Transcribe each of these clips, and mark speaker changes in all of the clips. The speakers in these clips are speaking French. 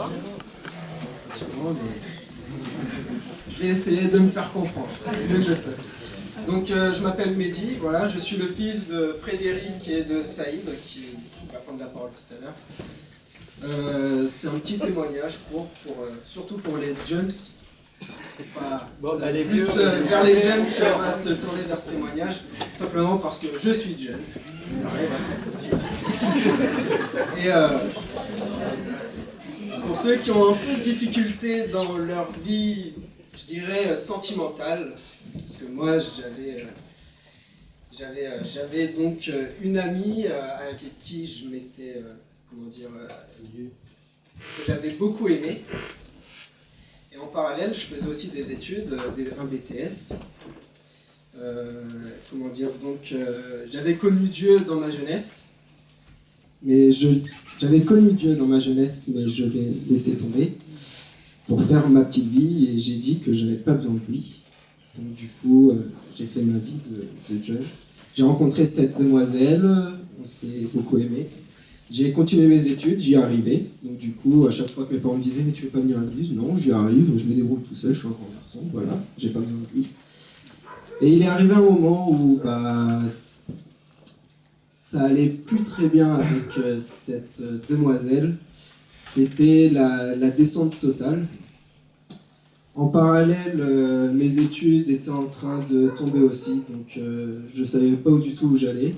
Speaker 1: impressionnant, mais je vais essayer de me faire comprendre le mieux que je peux. Donc je m'appelle Mehdi, voilà, je suis le fils de Frédéric et de Saïd, qui va prendre la parole tout à l'heure. C'est un petit témoignage court, surtout pour les jeunes. C'est pas plus vers les jeunes qu'on va se tourner vers ce témoignage, simplement parce que je suis jeune, ça arrive à tout. Et pour ceux qui ont un peu de difficulté dans leur vie, je dirais sentimentale, parce que moi j'avais donc une amie avec qui je m'étais, que j'avais beaucoup aimé. Et en parallèle, je faisais aussi des études, un BTS. J'avais connu Dieu dans ma jeunesse, mais je l'ai laissé tomber pour faire ma petite vie et j'ai dit que je n'avais pas besoin de lui. Donc du coup, j'ai fait ma vie de jeune. J'ai rencontré cette demoiselle, on s'est beaucoup aimé. J'ai continué mes études, j'y arrivais. Donc du coup, à chaque fois que mes parents me disaient « mais tu veux pas venir à l'église ?» Non, j'y arrive, je me débrouille tout seul, je suis un grand garçon, voilà, j'ai pas besoin de lui. Et il est arrivé un moment où ça allait plus très bien avec cette demoiselle. C'était la descente totale. En parallèle, mes études étaient en train de tomber aussi, donc je savais pas du tout où j'allais.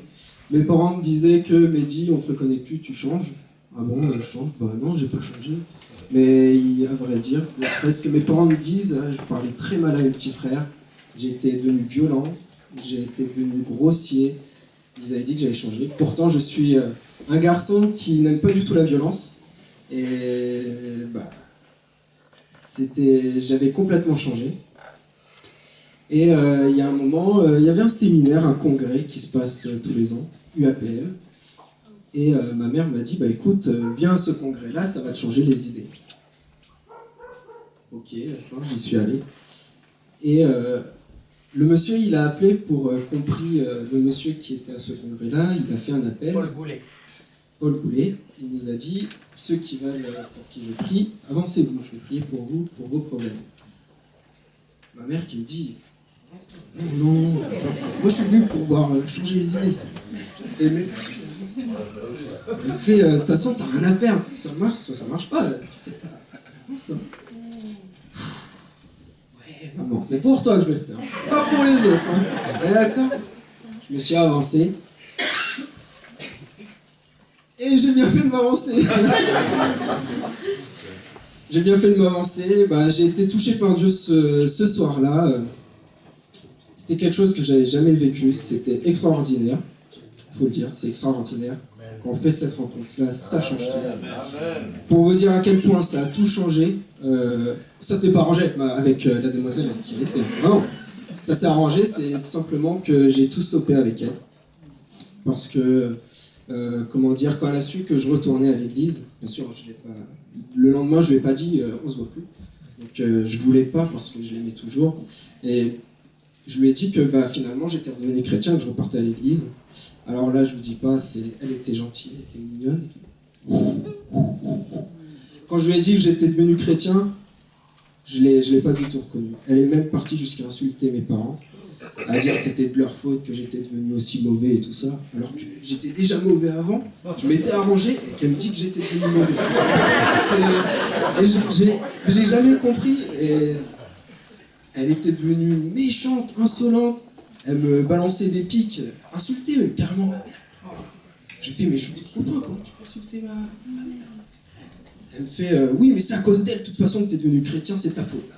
Speaker 1: Mes parents me disaient que Mehdi, on te reconnaît plus, tu changes. Ah bon, je change? Bah non, j'ai pas changé. Mais à vrai dire, d'après ce que mes parents me disent, je parlais très mal à mes petits frères. J'étais devenu violent, j'étais devenu grossier. Ils avaient dit que j'avais changé. Pourtant, je suis un garçon qui n'aime pas du tout la violence. Et j'avais complètement changé. Et il y a un moment, il y avait un séminaire, un congrès qui se passe tous les ans, UAPE. Et ma mère m'a dit, écoute, viens à ce congrès-là, ça va te changer les idées. Ok, d'accord, j'y suis allé. Et le monsieur, il a appelé compris le monsieur qui était à ce congrès-là, il a fait un appel. Paul Goulet, il nous a dit, ceux qui veulent pour qui je prie, avancez-vous, je vais prier pour vous, pour vos problèmes. Ma mère qui me dit, non, moi je suis venu pour pouvoir changer les idées. Elle me fait, de toute façon, t'as rien à perdre, ça marche pas, tu sais pas. Ouais, maman, c'est pour toi que je vais faire, pas pour les autres. Hein. D'accord. Je me suis avancé. Et j'ai bien fait de m'avancer. J'ai été touché par Dieu ce soir-là. C'était quelque chose que j'avais jamais vécu. C'était extraordinaire. Il faut le dire, c'est extraordinaire. Quand on fait cette rencontre-là, ça change tout. Pour vous dire à quel point ça a tout changé, ça s'est pas arrangé avec la demoiselle avec qui elle était. Non, ça s'est arrangé, c'est tout simplement que j'ai tout stoppé avec elle. Parce que quand elle a su que je retournais à l'église, bien sûr, le lendemain, je lui ai pas dit on se voit plus. Donc je voulais pas parce que je l'aimais toujours. Et je lui ai dit que finalement j'étais redevenu chrétien, que je repartais à l'église. Alors là, je vous dis pas, elle était gentille, elle était mignonne et tout. Quand je lui ai dit que j'étais devenu chrétien, je l'ai pas du tout reconnu. Elle est même partie jusqu'à insulter mes parents, à dire que c'était de leur faute que j'étais devenu aussi mauvais et tout ça, alors que j'étais déjà mauvais avant, je m'étais arrangé et qu'elle me dit que j'étais devenu mauvais. J'ai jamais compris, et elle était devenue méchante, insolente, elle me balançait des pics, insultait carrément ma mère. Je lui ai dit, mais je te comprends, comment tu peux insulter ma mère? Elle me fait, oui mais c'est à cause d'elle, de toute façon que t'es devenu chrétien, c'est ta faute.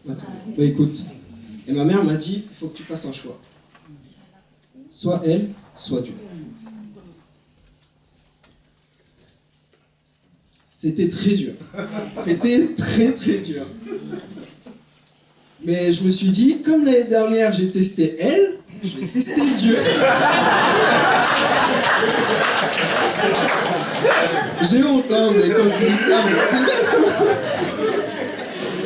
Speaker 1: Attends, écoute. Et ma mère m'a dit, il faut que tu fasses un choix. Soit elle, soit Dieu. C'était très dur. C'était très très dur. Mais je me suis dit, comme l'année dernière j'ai testé elle, je vais tester Dieu. J'ai honte, hein, mais quand je dis ça, c'est bête, hein.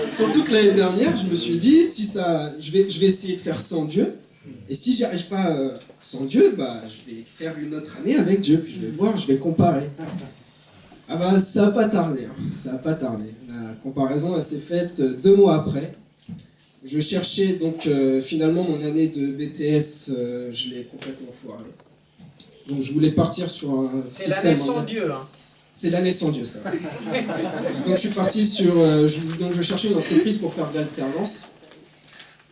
Speaker 1: Surtout que l'année dernière, je me suis dit, je vais essayer de faire sans Dieu. Et si j'y arrive pas sans Dieu, je vais faire une autre année avec Dieu. Puis je vais voir, je vais comparer. Ah bah ça a pas tardé, hein. Ça a pas tardé. La comparaison, elle s'est faite 2 mois après. Je cherchais donc finalement mon année de BTS, je l'ai complètement foiré. Donc je voulais partir sur un
Speaker 2: C'est
Speaker 1: système...
Speaker 2: l'année sans Dieu, hein.
Speaker 1: C'est l'année sans Dieu, ça. Donc je suis parti sur... donc je cherchais une entreprise pour faire de l'alternance.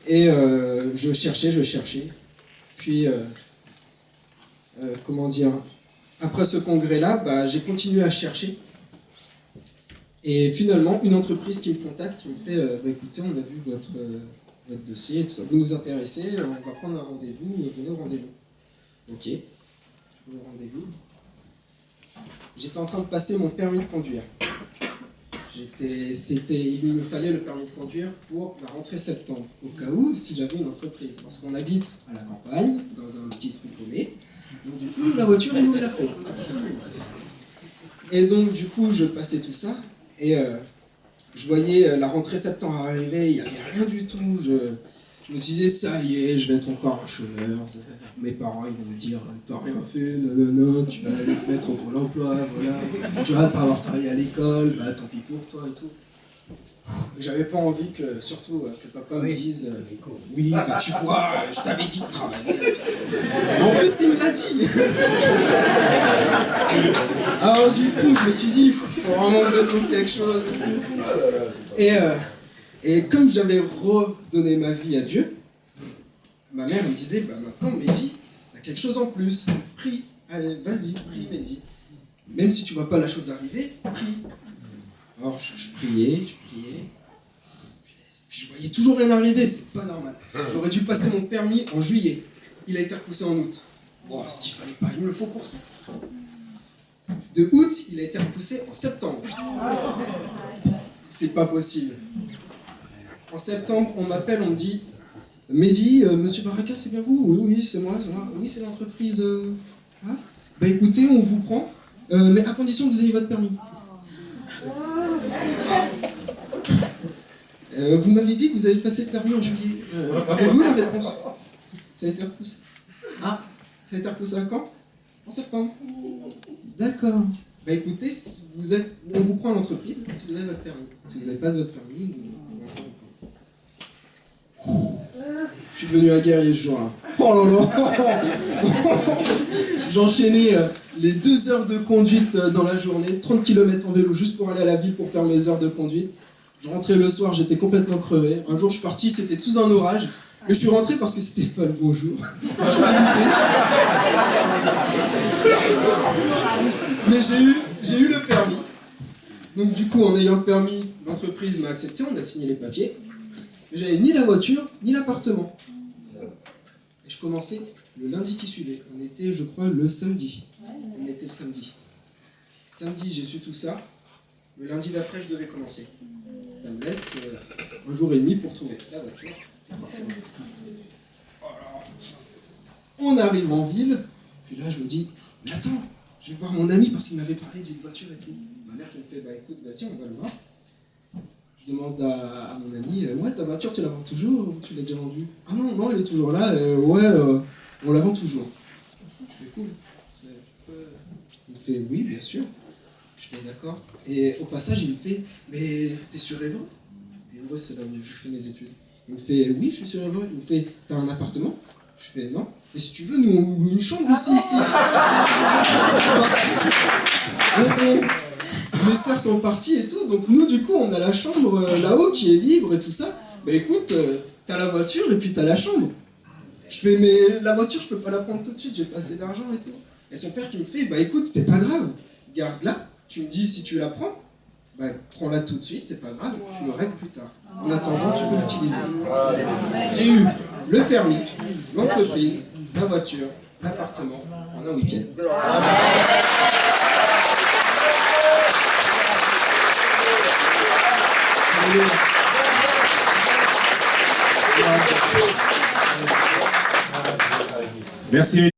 Speaker 1: Et je cherchais. Puis, comment dire... Après ce congrès-là, bah, j'ai continué à chercher. Et finalement, une entreprise qui me contacte, qui me fait bah, écoutez, on a vu votre dossier, tout ça. Vous nous intéressez, on va prendre un rendez-vous, venez au rendez-vous. Ok, au rendez-vous. J'étais en train de passer mon permis de conduire. Il me fallait le permis de conduire pour la rentrée septembre, au cas où, si j'avais une entreprise. Parce qu'on habite à la campagne, dans un petit trou paumé. Donc du coup, la voiture, elle nous la faut. Et donc du coup, je passais tout ça, et je voyais la rentrée septembre arriver, il n'y avait rien du tout. Je me disais, ça y est, je vais être encore un chômeur. Mes parents, ils vont me dire, t'as rien fait, non, tu vas aller te mettre au Pôle emploi, voilà. Tu vas pas avoir travaillé à l'école, bah tant pis pour toi et tout. Et j'avais pas envie que, surtout, que papa me dise, oui, bah tu vois, je t'avais dit de travailler. En plus, il me l'a dit. Alors du coup, je me suis dit, faut vraiment que je trouve quelque chose. Et comme j'avais redonné ma vie à Dieu, ma mère me disait, bah maintenant, Mehdi, t'as quelque chose en plus. Prie, allez, vas-y, prie, Mehdi. Même si tu vois pas la chose arriver, prie. Alors je priais. Puis je voyais toujours rien arriver, c'est pas normal. J'aurais dû passer mon permis en juillet. Il a été repoussé en août. Bon, ce qu'il fallait pas, il me le faut pour ça. De août, il a été repoussé en septembre. C'est pas possible. En septembre, on m'appelle, on me dit Mehdi, monsieur Baraka, c'est bien vous? Oui, c'est moi. Oui, c'est l'entreprise. Hein bah écoutez, on vous prend, mais à condition que vous ayez votre permis. Vous m'avez dit que vous avez passé le permis en juillet. Avez-vous la réponse? Ça a été repoussé. Ah, ça a été repoussé à quand? En septembre. D'accord. Bah écoutez, on vous prend à l'entreprise si vous avez votre permis. Si vous n'avez pas de votre permis, je suis devenu un guerrier ce jour-là. Oh là là. J'enchaînais les 2 heures de conduite dans la journée, 30 km en vélo juste pour aller à la ville pour faire mes heures de conduite. Je rentrais le soir, j'étais complètement crevé. Un jour, je suis parti, c'était sous un orage. Et je suis rentré parce que c'était pas le bon jour. Je suis dégoûté. Mais j'ai eu le permis. Donc du coup, en ayant le permis, l'entreprise m'a accepté, on a signé les papiers. Mais j'avais ni la voiture, ni l'appartement. Et je commençais le lundi qui suivait. On était, je crois, le samedi. On était le samedi. Samedi, j'ai su tout ça. Le lundi d'après, je devais commencer. Ça me laisse 1 jour et demi pour trouver la voiture. On arrive en ville, puis là je me dis, mais attends, je vais voir mon ami parce qu'il m'avait parlé d'une voiture et tout. Ma mère qui me fait, bah écoute, vas-y, on va le voir. Je demande à mon ami, ouais, ta voiture, tu la vends toujours ou tu l'as déjà vendue? Ah non, elle est toujours là, on la vend toujours. Je fais cool. Il me fait, oui, bien sûr. Je fais d'accord. Et au passage, il me fait, mais t'es sur Évreux? Et ouais, c'est là où je fais mes études. Il me fait, oui, je suis sur Évreux. Il me fait, t'as un appartement? Je fais, non. Mais si tu veux, nous, on loue une chambre aussi ici. Mes sœurs sont parties et tout, donc nous, du coup, on a la chambre là-haut qui est libre et tout ça. Bah écoute, t'as la voiture et puis t'as la chambre. Je fais, mais la voiture, je peux pas la prendre tout de suite, j'ai pas assez d'argent et tout. Et son père qui me fait, bah écoute, c'est pas grave, garde-la. Tu me dis si tu la prends, bah prends-la tout de suite, c'est pas grave, tu le règles plus tard. En attendant, tu peux l'utiliser. J'ai eu le permis, l'entreprise, la voiture, l'appartement en un week-end.
Speaker 3: Merci.